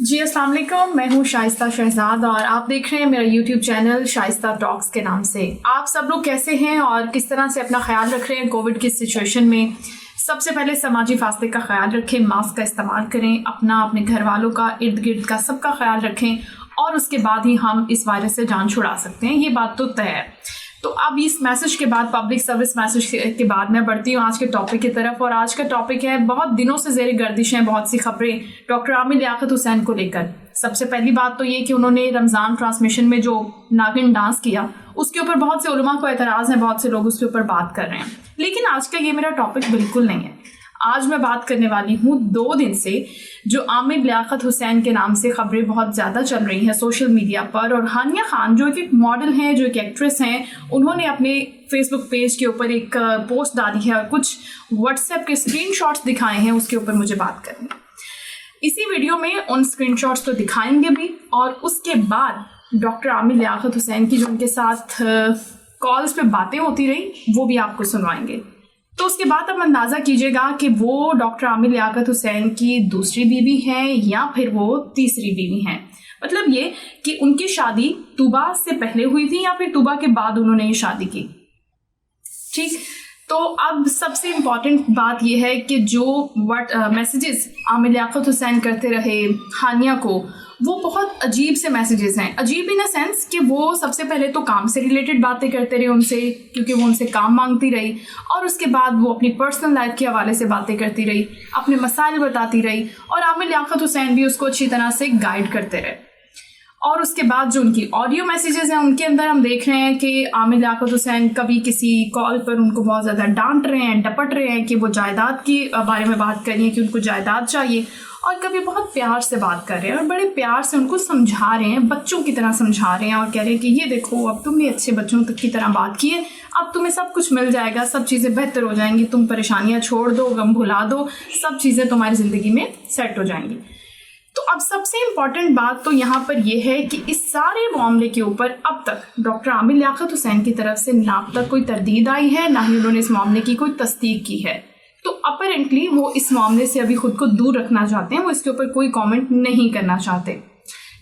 जी अस्सलाम वालेकुम, मैं हूँ शाइस्ता शहजाद और आप देख रहे हैं मेरा यूट्यूब चैनल शाइस्ता टॉक्स के नाम से। आप सब लोग कैसे हैं और किस तरह से अपना ख्याल रख रहे हैं कोविड की सिचुएशन में। सबसे पहले समाजी फासले का ख्याल रखें, मास्क का इस्तेमाल करें, अपने घर वालों का, इर्द गिर्द का सबका ख्याल रखें और उसके बाद ही हम इस वायरस से जान छुड़ा सकते हैं, ये बात तो तय है। तो अब इस मैसेज के बाद, पब्लिक सर्विस मैसेज के बाद मैं बढ़ती हूँ आज के टॉपिक की तरफ। और आज का टॉपिक है, बहुत दिनों से ज़ेर गर्दिश हैं बहुत सी खबरें डॉक्टर आमिर लियाकत हुसैन को लेकर। सबसे पहली बात तो ये कि उन्होंने रमज़ान ट्रांसमिशन में जो नागिन डांस किया उसके ऊपर बहुत से उलमा को एतराज़ है, बहुत से लोग उसके ऊपर बात कर रहे हैं, लेकिन आज का ये मेरा टॉपिक बिल्कुल नहीं है। आज मैं बात करने वाली हूँ 2 दिन से जो आमिर लियाकत हुसैन के नाम से खबरें बहुत ज़्यादा चल रही हैं सोशल मीडिया पर। और हानिया खान जो एक मॉडल हैं, जो एक एक्ट्रेस हैं, उन्होंने अपने फेसबुक पेज के ऊपर एक पोस्ट डाली है और कुछ व्हाट्सएप के स्क्रीनशॉट्स दिखाए हैं, उसके ऊपर मुझे बात करनी है। इसी वीडियो में उन स्क्रीनशॉट्स तो दिखाएंगे भी और उसके बाद डॉक्टर आमिर लियाकत हुसैन की जो उनके साथ कॉल्स पे बातें होती रही वो भी आपको सुनवाएंगे। तो उसके बाद अब अंदाज़ा कीजिएगा कि वो डॉक्टर आमिर लियाकत हुसैन की दूसरी बीवी हैं या फिर वो तीसरी बीवी हैं। मतलब ये कि उनकी शादी तूबा से पहले हुई थी या फिर तूबा के बाद उन्होंने ये शादी की। ठीक, तो अब सबसे इम्पॉर्टेंट बात यह है कि जो मैसेजेस आमिर लियाकत हुसैन करते रहे हानिया को, वो बहुत अजीब से मैसेजेस हैं। अजीब इन अ सेंस कि वो सबसे पहले तो काम से रिलेटेड बातें करते रहे उनसे, क्योंकि वो उनसे काम मांगती रही, और उसके बाद वो अपनी पर्सनल लाइफ के हवाले से बातें करती रही, अपने मसाइल बताती रही, और आमिर लियाकत हुसैन भी उसको अच्छी तरह से गाइड करते रहे। और उसके बाद जो उनकी ऑडियो मैसेजेस हैं उनके अंदर हम देख रहे हैं कि आमिर लियाकत हुसैन कभी किसी कॉल पर उनको बहुत ज़्यादा डांट रहे हैं, डपट रहे हैं कि वो जायदाद की बारे में बात कर रही हैं कि उनको जायदाद चाहिए, और कभी बहुत प्यार से बात कर रहे हैं और बड़े प्यार से उनको समझा रहे हैं, बच्चों की तरह समझा रहे हैं और कह रहे हैं कि ये देखो अब तुमने अच्छे बच्चों तक की तरह बात की है, अब तुम्हें सब कुछ मिल जाएगा, सब चीज़ें बेहतर हो जाएंगी, तुम परेशानियाँ छोड़ दो, गम भुला दो, सब चीज़ें तुम्हारी ज़िंदगी में सेट हो जाएंगी। तो अब सबसे इम्पॉर्टेंट बात तो यहाँ पर यह है कि इस सारे मामले के ऊपर अब तक डॉक्टर आमिर लियाकत हुसैन की तरफ से ना अब तक कोई तरदीद आई है, ना ही उन्होंने इस मामले की कोई तस्दीक की है। तो अपेरेंटली वो इस मामले से अभी खुद को दूर रखना चाहते हैं, वो इसके ऊपर कोई कमेंट नहीं करना चाहते।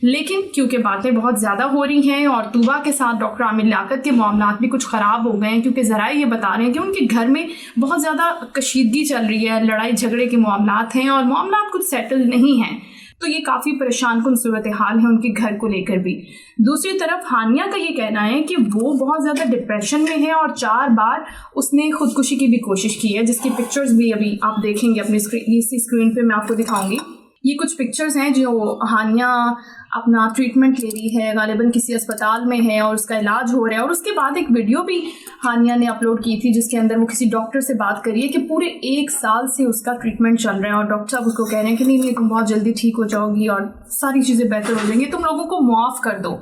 लेकिन क्योंकि बातें बहुत ज़्यादा हो रही हैं और तूबा के साथ डॉक्टर आमिर लियाकत के मामलात भी कुछ ख़राब हो गए हैं, क्योंकि ज़राए ये बता रहे हैं कि उनके घर में बहुत ज़्यादा कशीदगी चल रही है, लड़ाई झगड़े के मामलात हैं और मामलात कुछ सेटल नहीं हैं, तो ये काफ़ी परेशान कुन सूरत हाल है उनके घर को लेकर भी। दूसरी तरफ हानिया का ये कहना है कि वो बहुत ज़्यादा डिप्रेशन में है और 4 बार उसने खुदकुशी की भी कोशिश की है, जिसकी पिक्चर्स भी अभी आप देखेंगे अपनी इसी स्क्रीन पे मैं आपको दिखाऊंगी। ये कुछ पिक्चर्स हैं जो हानिया अपना ट्रीटमेंट ले रही है, गालिबन किसी अस्पताल में है और उसका इलाज हो रहा है। और उसके बाद एक वीडियो भी हानिया ने अपलोड की थी जिसके अंदर वो किसी डॉक्टर से बात करी है कि पूरे 1 साल से उसका ट्रीटमेंट चल रहा है और डॉक्टर साहब उसको कह रहे हैं कि नहीं तुम बहुत जल्दी ठीक हो जाओगी और सारी चीज़ें बेहतर हो जाएंगी, तुम लोगों को मुआफ़ कर दो।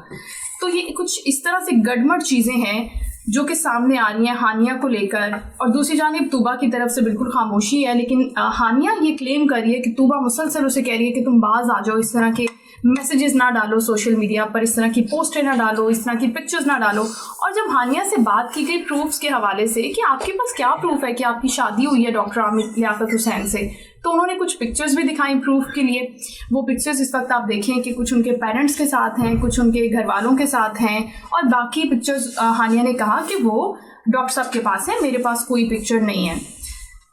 तो ये कुछ इस तरह से गड़बड़ चीज़ें हैं जो कि सामने आ रही हैं हानिया को लेकर। और दूसरी जानिब तूबा की तरफ से बिल्कुल खामोशी है, लेकिन हानिया ये क्लेम कर रही है कि तूबा मुसलसल उसे कह रही है कि तुम बाज आ जाओ, इस तरह के मैसेजेस ना डालो सोशल मीडिया पर, इस तरह की पोस्टें ना डालो, इस तरह की पिक्चर्स ना डालो। और जब हानिया से बात की गई प्रूफ्स के हवाले से कि आपके पास क्या प्रूफ है कि आपकी शादी हुई है डॉक्टर आमिर लियाकत हुसैन से, तो उन्होंने कुछ पिक्चर्स भी दिखाई प्रूफ के लिए। वो पिक्चर्स इस वक्त आप देखें कि कुछ उनके पेरेंट्स के साथ हैं, कुछ उनके घर वालों के साथ हैं, और बाकी पिक्चर्स हानिया ने कहा कि वो डॉक्टर साहब के पास है, मेरे पास कोई पिक्चर नहीं है।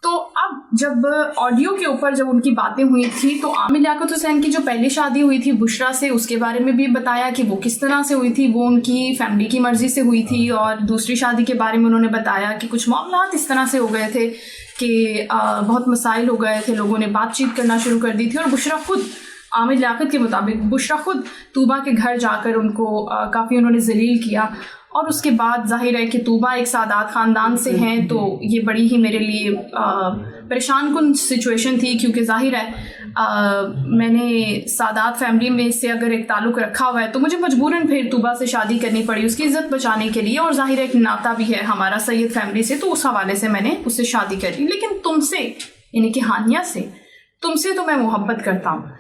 तो अब जब ऑडियो के ऊपर जब उनकी बातें हुई थी तो आमिर लियाकत हुसैन की जो पहली शादी हुई थी बुशरा से, उसके बारे में भी बताया कि वो किस तरह से हुई थी, वो उनकी फैमिली की मर्ज़ी से हुई थी। और दूसरी शादी के बारे में उन्होंने बताया कि कुछ मामलात इस तरह से हो गए थे कि बहुत मसाइल हो गए थे, लोगों ने बातचीत करना शुरू कर दी थी। और बुशरा खुद, आमिर लियाकत के मुताबिक बुशरा खुद तूबा के घर जाकर उनको काफ़ी उन्होंने जलील किया। और उसके बाद जाहिर है कि तूबा एक सादात ख़ानदान से हैं, तो ये बड़ी ही मेरे लिए परेशान कुन सिचुएशन थी, क्योंकि जाहिर है मैंने सादात फैमिली में से अगर एक ताल्लुक़ रखा हुआ है तो मुझे मजबूरन फिर तूबा से शादी करनी पड़ी उसकी इज़्ज़त बचाने के लिए। और जाहिर है एक नाता भी है हमारा सैयद फैमिली से, तो उस हवाले से मैंने उससे शादी कर ली। लेकिन तुमसे, यानी कि हानिया से, तुमसे तो मैं मोहब्बत करता हूँ,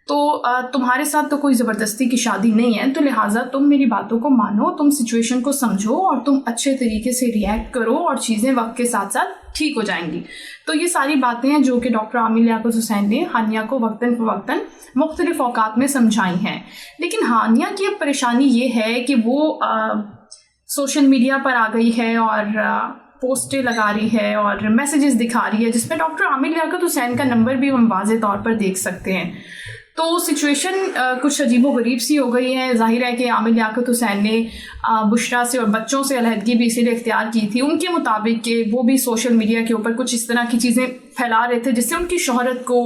तो तुम्हारे साथ तो कोई ज़बरदस्ती की शादी नहीं है, तो लिहाजा तुम मेरी बातों को मानो, तुम सिचुएशन को समझो और तुम अच्छे तरीके से रिएक्ट करो और चीज़ें वक्त के साथ साथ ٹھیک ہو جائیں گی. تو یہ ساری باتیں ہیں جو کہ ڈاکٹر عامر لیاقت حسین نے ہانیہ کو وقتاً فوقتاً مختلف اوقات میں سمجھائی ہیں. لیکن ہانیہ کی اب پریشانی یہ ہے کہ وہ سوشل میڈیا پر آ گئی ہے اور پوسٹیں لگا رہی ہے اور میسیجز دکھا رہی ہے جس میں ڈاکٹر عامر لیاقت حسین کا نمبر بھی ہم واضح طور پر دیکھ سکتے ہیں. تو سچویشن کچھ عجیب و غریب سی ہو گئی ہے. ظاہر ہے کہ عامر لیاقت حسین نے بشریٰ سے اور بچوں سے علیحدگی بھی اسی لیے اختیار کی تھی ان کے مطابق کہ وہ بھی سوشل میڈیا کے اوپر کچھ اس طرح کی چیزیں پھیلا رہے تھے جس سے ان کی شہرت کو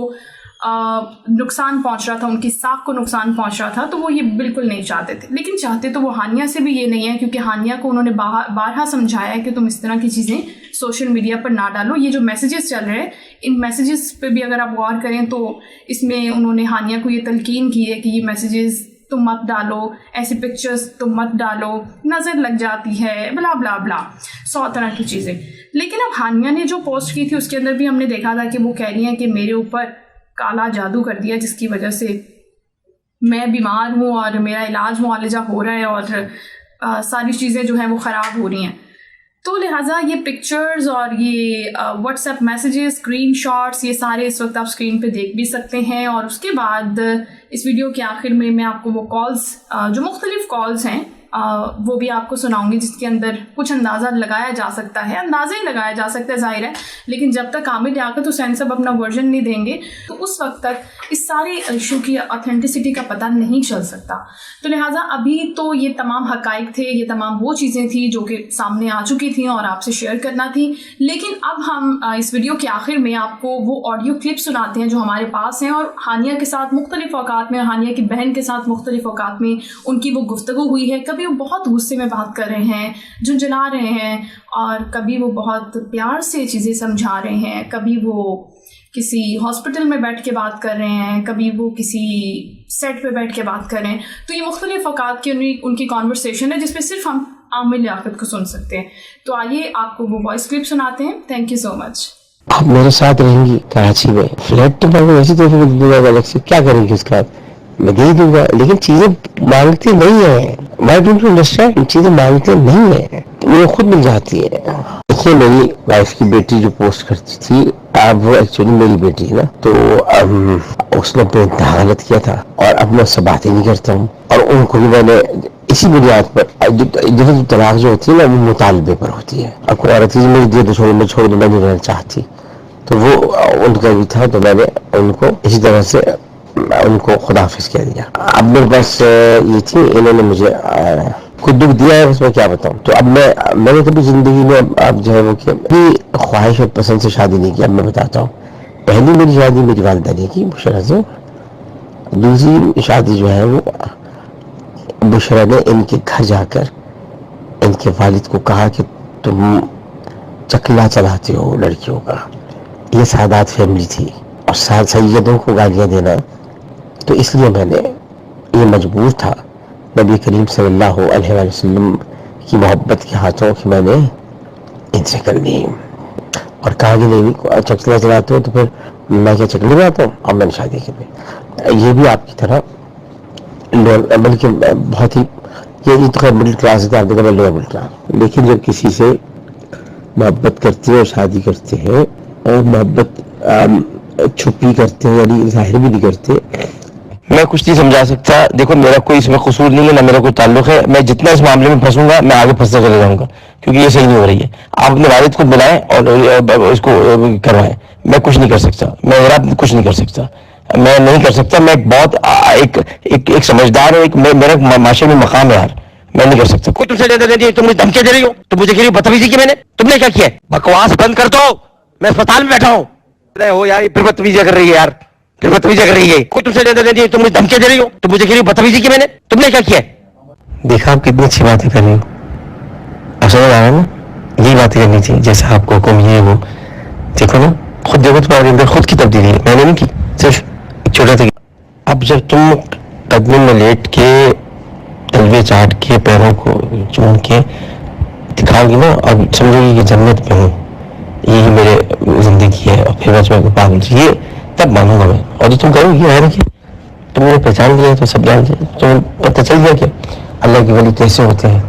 نقصان پہنچ رہا تھا, ان کی ساکھ کو نقصان پہنچ رہا تھا. تو وہ یہ بالکل نہیں چاہتے تھے. لیکن چاہتے تو وہ ہانیہ سے بھی یہ نہیں ہے, کیونکہ ہانیہ کو انہوں نے بارہا سمجھایا ہے کہ تم اس طرح کی چیزیں سوشل میڈیا پر نہ ڈالو. یہ جو میسیجز چل رہے ہیں ان میسیجز پہ بھی اگر آپ غور کریں تو اس میں انہوں نے ہانیہ کو یہ تلقین کی ہے کہ یہ میسیجز تم مت ڈالو, ایسی پکچرز تم مت ڈالو, نظر لگ جاتی ہے, بلا بلا بلا 100 طرح کی چیزیں. لیکن اب ہانیہ نے جو پوسٹ کی تھی اس کے اندر بھی ہم نے دیکھا تھا کہ وہ کہہ رہی ہیں کہ میرے اوپر کالا جادو کر دیا جس کی وجہ سے میں بیمار ہوں اور میرا علاج معالجہ ہو رہا ہے اور ساری چیزیں جو ہیں وہ خراب ہو رہی ہیں. تو لہٰذا یہ پکچرز اور یہ what's app messages, screen shots, یہ سارے اس وقت آپ اسکرین پہ دیکھ بھی سکتے ہیں. اور اس کے بعد اس ویڈیو کے آخر میں آپ کو وہ کالز جو مختلف کالز ہیں وہ بھی آپ کو سناؤں گی جس کے اندر کچھ اندازہ لگایا جا سکتا ہے, اندازہ ہی لگایا جا سکتا ہے ظاہر ہے. لیکن جب تک عامر لیاقت حسین صاحب اپنا ورژن نہیں دیں گے تو اس وقت تک اس سارے ایشو کی اتھینٹسٹی کا پتہ نہیں چل سکتا. تو لہٰذا ابھی تو یہ تمام حقائق تھے, یہ تمام وہ چیزیں تھیں جو کہ سامنے آ چکی تھیں اور آپ سے شیئر کرنا تھی. لیکن اب ہم اس ویڈیو کے آخر میں آپ کو وہ آڈیو کلپ سناتے ہیں جو ہمارے پاس ہیں اور ہانیہ کے ساتھ مختلف اوقات میں, ہانیہ کی بہن کے ساتھ مختلف اوقات میں ان کی وہ گفتگو ہوئی ہے. کبھی وہ بہت غصے میں بات کر رہے ہیں, جھنجھلا رہے ہیں, اور کبھی وہ بہت پیار سے چیزیں سمجھا رہے ہیں, کبھی وہ کسی ہاسپٹل میں بیٹھ کے بات کر رہے ہیں, کبھی وہ کسی سیٹ پہ بیٹھ کے بات کر رہے ہیں. تو یہ مختلف اوقات کی ان کی کانورسیشن ہے جس پہ صرف ہم عامر لیاقت کو سن سکتے ہیں. تو آئیے آپ کو وہ وائس کلپ سناتے ہیں. تھینک یو سو مچ. آپ میرے ساتھ رہیں گی کراچی میں, فلیٹ تو میں ویسے تو دوں گا الگ سے, کیا کریں گی اس کا میں دے دوں گا, لیکن چیزیں مانگتے نہیں ہیں. میں ڈونٹ انڈرسٹینڈ, چیزیں مانگتے نہیں ہیں, مجھے خود مل جاتی ہے. دیکھیے میری وائف کی بیٹی جو پوسٹ کرتی تھی, اب وہ ایکچولی میری بیٹی ہے نا, تو اس نے اپنے انتہا غلط کیا تھا اور اب میں اس سے باتیں نہیں کرتا ہوں. اور ان کو بھی میں نے اسی بنیاد پر جو طلاق جو ہوتی ہے نا وہ مطالبے پر ہوتی ہے. اب کوئی عورت میری دے دو چھوڑ, میں چھوڑ دوں, میں نہیں رہنا چاہتی, تو وہ ان کا بھی تھا, تو میں نے ان کو اسی طرح سے ان کو خداحافظ کہہ دیا. اب میرے پاس یہ تھی, انہوں نے مجھے کوئی دکھ دیا ہے, اس میں کیا بتاؤں. تو اب میں نے کبھی زندگی میں اب جو ہے وہ کہ خواہش اور پسند سے شادی نہیں کی. اب میں بتاتا ہوں, پہلی میری شادی میری والدہ نے کی بشریٰ سے, دوسری شادی جو ہے وہ بشریٰ نے ان کے گھر جا کر ان کے والد کو کہا کہ تم چکلا چلاتے ہو لڑکیوں کا. یہ سادات فیملی تھی اور سیدوں کو گالیاں دینا, تو اس لیے میں نے یہ مجبور تھا نبی کریم صلی اللہ علیہ وسلم کی محبت کے ہاتھوں کہ میں نے ان سے کر لی. اور کہا کہ نہیں چکلا چلاتے ہو تو پھر میں کیا چکلے میں آتا ہوں. اب میں نے شادی کی, یہ بھی آپ کی طرح بلکہ بہت ہی یہ تو خیر مڈل کلاس ہے, آپ دیکھا میں لوور مڈل کلاس. لیکن جب کسی سے محبت کرتے ہیں اور شادی کرتے ہیں اور محبت چھپی کرتے ہیں یعنی ظاہر بھی نہیں کرتے, میں کچھ نہیں سمجھا سکتا. دیکھو میرا کوئی اس میں قصور نہیں ہے, نہ میرا کوئی تعلق ہے. میں جتنا اس معاملے میں پھنسوں گا میں آگے پھنستا چلا جاؤں گا, کیونکہ یہ صحیح نہیں ہو رہی ہے. آپ اپنے والد کو بلائیں اور اس کو کروائیں, میں کچھ نہیں کر سکتا, میں کچھ نہیں کر سکتا, میں نہیں کر سکتا. میں بہت ایک سمجھدار ہوں, میرا معاشرے میں مقام ہے یار, میں نہیں کر سکتا. کوئی تم سے زیادہ نہیں, تم مجھے دھمکیاں دے رہی ہو, تم مجھے کہہ رہی ہو بدتمیزی کی, میں نے تم نے کیا کیا ہے؟ بکواس بند کر دو, میں اسپتال میں بیٹھا ہوں. ہو یار پھر بدتمیزیاں کر رہی ہے, یار پھر بدتمیزیاں کر رہی ہے. کوئی تم سے زیادہ نہیں, تم مجھے دھمکیاں دے رہی ہو, تم مجھے کہہ رہی ہو بدتمیزی کی, میں نے تم نے کیا کیا ہے؟ دیکھا آپ کتنی اچھی باتیں کر رہی ہو, آپ سمجھ آ رہا ہے نا, یہی باتیں کرنی تھی جیسے آپ کو حکم یہ وہ. دیکھو نا خود دیکھو تمہارے اندر خود کی تبدیلی ہے, میں نے نہیں کی, صرف ایک چھوٹا تھا. اب جب تم قدموں میں لیٹ کے تلوے چاٹ کے پیروں کو چوم کے دکھاؤ گی نا, اور سمجھو گی کہ جنت میں ہوں, یہی میرے زندگی ہے, اور پھر میں پاگل یہ تب مانوں گا میں. اور جو تم کرو گی ہے کہ تم نے پہچان لیا تو سب جان لیا, تو پتہ چل گیا کہ اللہ کے ولی کیسے ہوتے ہیں.